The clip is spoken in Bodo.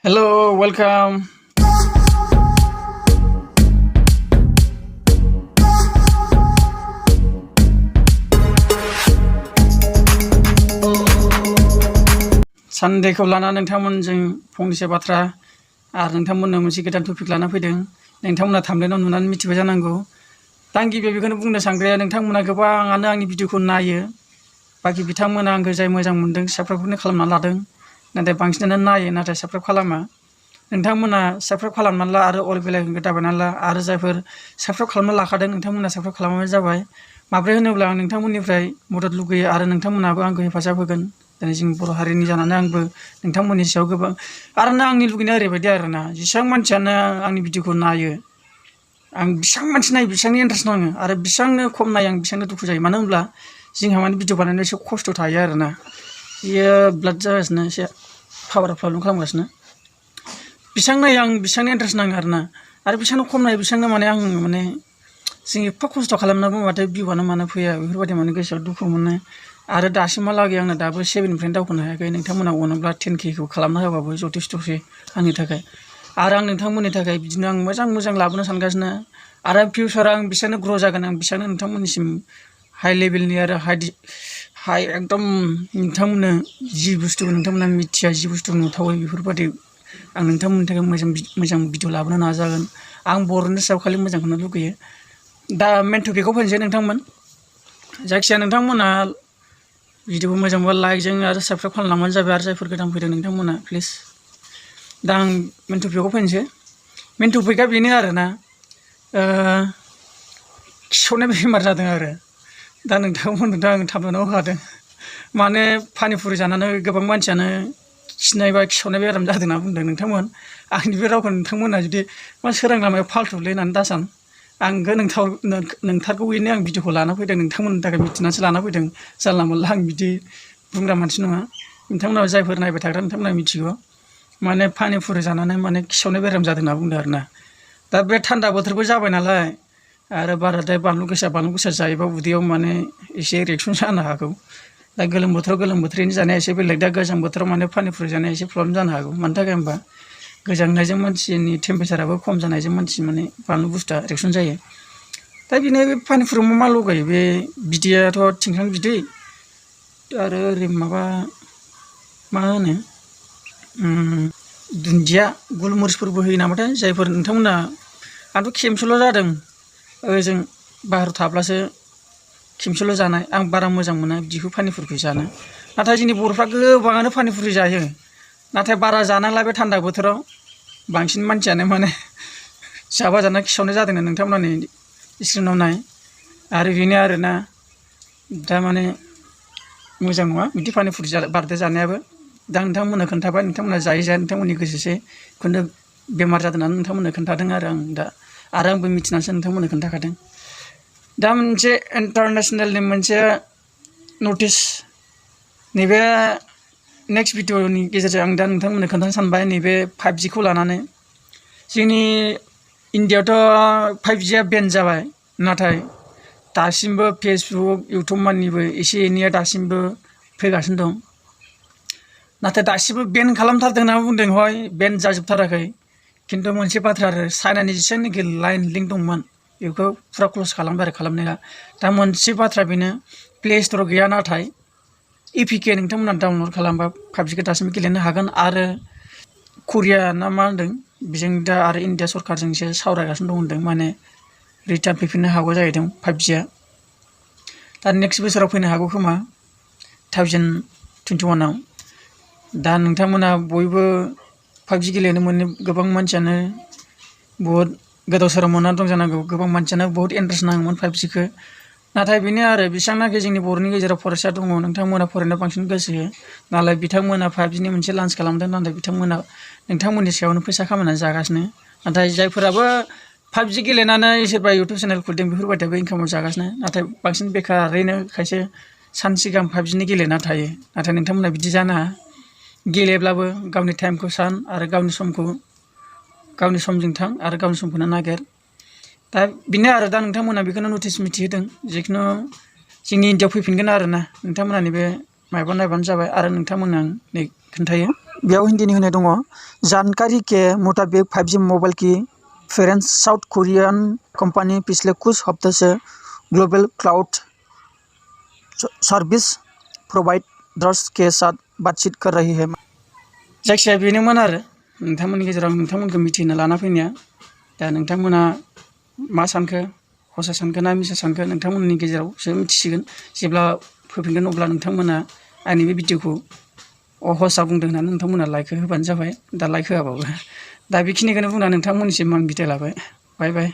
Hello, welcome. सानदेखौ लाना नोंथांमोनजों फंनैसो बाथ्रा आरो नोंथांमोननो मोनसे गोदान टपिक लाना फैदों। नोंथांमोना थाम्बनेलाव नुनानै मिथिबाय जानांगौ। दा आं गिबियाव बेखौनो बुंनो सानग्राया नोंथांमोना गोबाङानो आंनि भिडिअखौ नायो। बाखि बिथांमोना आंखौ जाय मोजां मोनदों साबस्क्राइबखौनो खालामना लादों। नाथाय बांसिनानो नायो नाथाय साबस्क्राइब खालामा। नोंथांमोना साबस्क्राइब खालामनानै ला आरो अल बेल आइकनखौ दाबायनानै ला आरो जायफोर साबस्क्राइब खालामना लाखादों नोंथांमोना साबस्क्राइब खालामनाय जाबाय। माब्रै होनोब्ला आं नोंथांमोननिफ्राय मदद लुगैयो आरो नोंथांमोनाबो आंखौ हेफाजाब होगोन। दिनै जों बर' हारिनि जानानै आंबो नोंथांमोननि सायाव गोबां आरोना आंनि लुगैनाया ओरैबायदि आरोना जेसेबां मानसियानो आंनि भिडिअखौ नायो आं बेसेबां मानसि नायो बेसेबांनो इन्टारेस्ट नाङो आरो बेसेबांनो खम नायो आं बेसेबांनो दुखु जायो। मानो होनब्ला जोंहा माने भिडिअ बानायनायाव एसे खस्थ' थायो आरोना। बियो ब्लाड जागासिनो एसे पावारा प्रब्लेम खालामगासिनो। बेसेबां नायो आं बेसेबांनो इन्टारेस्ट नाङो आरोना आरो बेसेबांनो खम नायो बेसेबांनो माने आं जों एफा खस्थ' खालामनाबो माथो भिउआनो मानो फैया बेफोरबायदि माने गोसोआव दुखु मोनो। आरो दासिमहालागै आंनो दाबो 7निफ्रायनो दावखोनो हायाखै। नोंथांमोना अनोब्ला 10K खौ खालामना होबाबो जथेस्थ'सै आंनि थाखाय। आरो आं नोंथांमोननि थाखाय बिदिनो आं मोजां लाबोनो सानगासिनो आरो फिउचाराव आं बेसेबांनो ग्र' जागोन आं बेसेबांनो नोंथांमोननिसिम हाइ लेभेलनि आरो हाइ एकदम नोंथांमोननो जि बुस्थुखौ नोंथांमोना मिथिया जि बुस्थु नुथावै बेफोरबायदि आं नोंथांमोननि थाखाय मोजां भिडिअ लाबोनो नाजागोन। आं बर'नि सायाव खालि मोजांखौनो लुगैयो। दा मेन टपिकआव फैनोसै नोंथांमोन। जायखिजाया नोंथांमोना भिडिअखौ मोजां मोनबा लाइकजों आरो साबस्क्राइब खालामलांबानो जाबाय आरो जायफोर गोदान फैदों नोंथांमोना प्लिज। दा आं मेन टपिकआव फैनोसै। मेन टपिकआ बेनो आरोना खिसावनाय बेमार जादों आरो दा नोंथांमोननो आं थाम्बनेलाव होखादों। माने पानिपुरि जानानै गोबां मानसियानो खिनाय बा खिसावनाय बेराम जादों होनना बुंदों। नोंथांमोन आंनि बे रावखौ नोंथांमोना जुदि मा सोरां लामायाव फाल्थुलै होननानै दासान। आंबो नोंथारगौयैनो आं भिडिअखौ लाना फैदों नोंथांमोननि थाखाय मिथिनानैसो लाना फैदों। जानला मोनला आं बिदि बुंग्रा मानसि नङा। नोंथांमोना जायफोर नायबाय थाग्रा नोंथांमोना मिथिगौ। माने पानिपुरि जानानै माने खिसावनाय बेराम जादों होनना बुंदों आरोना। दा बे थान्दा बोथोरबो जाबाय नालाय आरो बाराद्राय बानलु गोसा जायोबा उदैयाव माने एसे रिएक्सन जानो हागौ। दा गोलोम बोथोरनि जानाया एसे बेलेग। दा गोजां बोथोराव माने पानिपुरि जानाया एसे प्रब्लेम जानो हागौ। मानि थाखाय होनबा गोजांनायजों मानसिनि टेम्पारेचाराबो खम जानायजों मानसि माने बानलु बुस्थुआ रिएक्सन जायो। दा बेनो बे पानिपुरियाव मा लगायो बे बिदैयाथ' थिंख्लां बिदै आरो ओरै माबा मा होनो दुन्दिया गुलमरिसफोरबो होयो नामाथाय जायफोर नोंथांमोना आंथ' खेमसेल' जादों ओजों बाहेरायाव थाब्लासो खेमसेल' जानाय। आं बारा मोजां मोना बिदिखौ पानिपुरिखौ जानो। नाथाय जोंनि बर'फ्रा गोबाङानो पानिपुरि जायो। नाथाय बारा जानांला बे थान्दा बोथोराव बांसिन मानसियानो माने जाबा जाना खिसावनाय जादों नोंथांमोना नै स्क्रिनाव नाय। आरो बेनो आरोना दा माने मोजां नङा बिदि पानिपुरि बाराद्राय जानायाबो। दा नोंथांमोननो खोन्थाबाय नोंथांमोना जायो नोंथांमोननि गोसोसै खिन्थु बेमार जादों होननानै नोंथांमोननो खोन्थादों आरो आं दा आरो आंबो मिथिनानैसो नोंथांमोननो खोन्थाखादों। दा मोनसे इन्टारनेसनेलनि मोनसे नटिस नैबे नेक्स्ट भिडिअनि गेजेरजों आं दा नोंथांमोननो खोन्थानो सानबाय नैबे 5Gखौ लानानै। जोंनि इण्डियाआवथ' 5Gआ बेन जाबाय नाथाय दासिमबो फेसबुक इउटुब मानिबो एसे एनैया दासिमबो फैगासिनो दं। नाथाय दासिमबो बेन खालामथारदों होनना बुंदों हय बेन जाजोबथाराखै। खिन्थु मोनसे बाथ्रा आरो चाइनानि जेसेबांनाखि लाइन लिंक दंमोन बेखौ फुरा क्ल'ज खालामबाय आरो खालामनाया। दा मोनसे बाथ्रा बेनो प्ले स्ट'राव गैया नाथाय एपिके नोंथांमोना डाउनलड खालामबा 5Gखौ दासिमबो गेलेनो हागोन। आरो करिया ना मा होनदों बेजों दा आरो इण्डिया सरकारजोंसो सावरायगासिनो दं होनदों माने रिटार्न फैफिननो हागौ जाहैदों 5Gआ। दा नेक्स्ट बोसोराव फैनो हागौ खोमा 2021आव। दा नोंथांमोना बयबो 5G गेलेनो मोनो गोबां मानसियानो बहुद गोदाव सोराव मोननानै दं जानांगौ। गोबां मानसियानो बहुद इन्टारेस्ट नाङोमोन 5Gखौ। नाथाय बेनो आरो बेसेबांनाखि जोंनि बर'नि गेजेराव फरायसा दङ नोंथांमोना फरायनायाव बांसिन गोसो होयो नालाय बिथांमोना 5Gनि मोनसे लन्च खालामदों। नाथाय बिथांमोना नोंथांमोननि सायावनो फैसा खामायनानै जागासिनो। नाथाय जायफोराबो 5G गेलेनानै सोरबा इउटुब चेनेल खुलिदों बेफोरबायदियाबो इनकामाव जागासिनो। नाथाय बांसिन बेखारैनो खायसे सानसे गाहाम 5Gनि गेलेना थायो। नाथाय नोंथांमोना बिदि जानाङा। गेलेब्लाबो गावनि टाइमखौ सान आरो गावनि समजों थां आरो गावनि समखौनो नागिर। दा बेनो आरो दा नोंथांमोना बेखौनो नटिस मिथिहोदों जिखुनु जोंनि इण्डियाआव फैफिनगोन आरोना नोंथांमोना नैबे माबा नायबानो जाबाय आरो नोंथांमोना नै खोन्थायो बेयाव हिन्दीनि होनाय दङ जानकारी के मुताबिक 5G मोबाइल की पेरेंट साउथ कोरियन कंपनी पिछले कुछ हफ्ते से ग्लोबल क्लाउड सर्विस प्रोवाइडर्स के साथ बातचीत कर रही है। जायखिजाया बेनोमोन आरो नोंथांमोननि गेजेराव नोंथांमोनखौ मिथिनो लाना फैनाया। दा नोंथांमोना मा सानखो, हसा सानखो ना मिसा सानखो नोंथांमोननि गेजेरावसो मिथिसिगोन। जेब्ला फैफिनगोन अब्ला नोंथांमोना आंनि बे भिडिअखौ हसा बुंदों होननानै नोंथांमोना लाइकखौ होबानो जाबाय। दा लाइक होआबाबो। दा बेखिनिखौनो बुंनानै नोंथांमोननिसिम आं बिदाय लाबाय। बाय बाय।